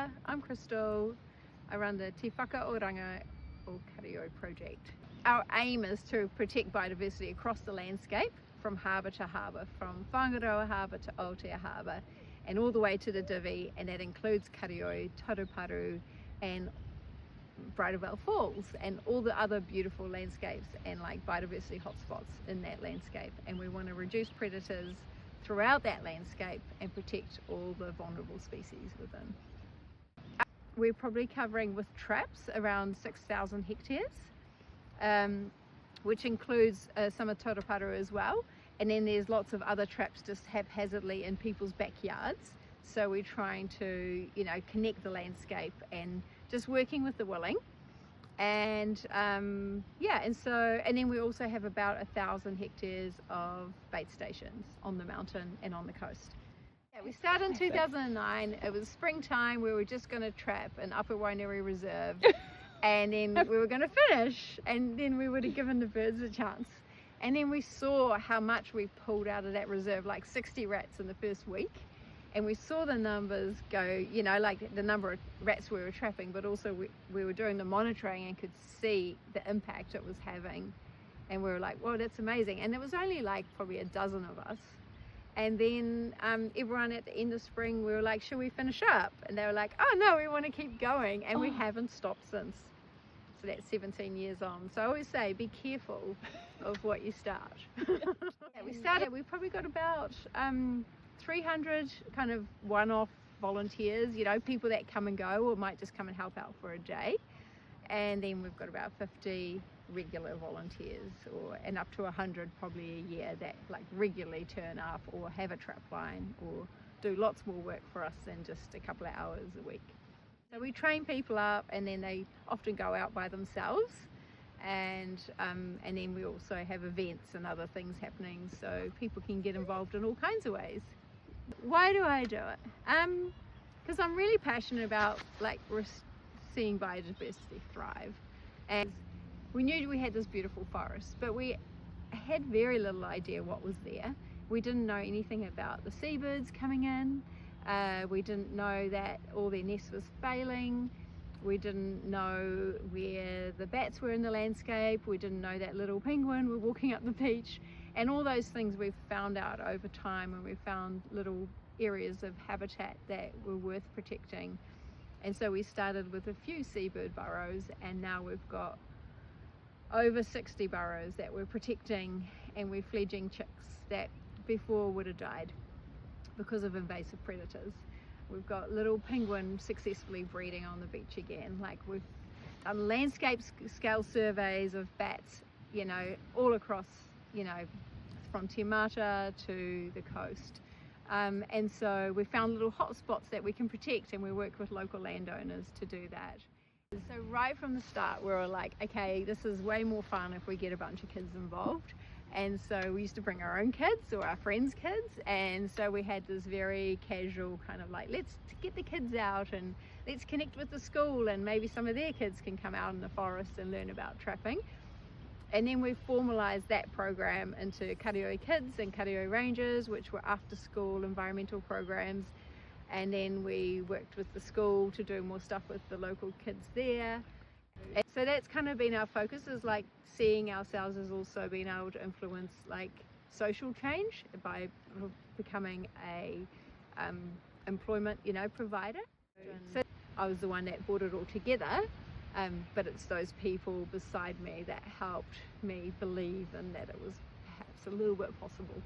Kia, I'm Kristel. I run the Te Whakaoranga o Karioi project. Our aim is to protect biodiversity across the landscape from harbour to harbour, from Whangaroa Harbour to Aotea Harbour and all the way to the Divi, and that includes Karioi, Tauruparu and Bridalveil Falls and all the other beautiful landscapes and like biodiversity hotspots in that landscape. And we want to reduce predators throughout that landscape and protect all the vulnerable species within. We're probably covering with traps around 6,000 hectares, which includes some of Tauruparu as well. And then there's lots of other traps just haphazardly in people's backyards. So we're trying to, connect the landscape and just working with the willing. And and then we also have about 1,000 hectares of bait stations on the mountain and on the coast. Yeah, we started in 2009. It was springtime. We were just going to trap in Upper Wainerui Reserve, and then we were going to finish, and then we would have given the birds a chance. And then we saw how much we pulled out of that reserve, like 60 rats in the first week. And we saw the numbers go, like the number of rats we were trapping, but also we were doing the monitoring and could see the impact it was having. And we were like, whoa, that's amazing. And there was only like probably a dozen of us. And then everyone at the end of spring, we were like, should we finish up? And they were like, oh no, we want to keep going. And we haven't stopped since. So that's 17 years on. So I always say, be careful of what you start. We probably got about 300 kind of one-off volunteers, people that come and go or might just come and help out for a day. And then we've got about 50 regular volunteers and up to 100 probably a year that like regularly turn up or have a trap line or do lots more work for us than just a couple of hours a week. So we train people up and then they often go out by themselves. And then we also have events and other things happening so people can get involved in all kinds of ways. Why do I do it? Because I'm really passionate about seeing biodiversity thrive. And we knew we had this beautiful forest, but we had very little idea what was there. We didn't know anything about the seabirds coming in. We didn't know that all their nests was failing. We didn't know where the bats were in the landscape. We didn't know that little penguin were walking up the beach. And all those things we've found out over time, and we found little areas of habitat that were worth protecting. And so we started with a few seabird burrows, and now we've got over 60 burrows that we're protecting, and we're fledging chicks that before would have died because of invasive predators. We've got little penguin successfully breeding on the beach again. Like we've done landscape scale surveys of bats, all across, from Te Mata to the coast. And so we found little hotspots that we can protect, and we work with local landowners to do that. So right from the start, we were like, okay, this is way more fun if we get a bunch of kids involved. And so we used to bring our own kids or our friends' kids. And so we had this very casual kind of like, let's get the kids out and let's connect with the school, and maybe some of their kids can come out in the forest and learn about trapping. And then we formalized that program into Karioi Kids and Karioi Rangers, which were after school environmental programs. And then we worked with the school to do more stuff with the local kids there. And so that's kind of been our focus, is like seeing ourselves as also being able to influence like social change by becoming a employment, provider. So I was the one that brought it all together. But it's those people beside me that helped me believe in that it was perhaps a little bit possible.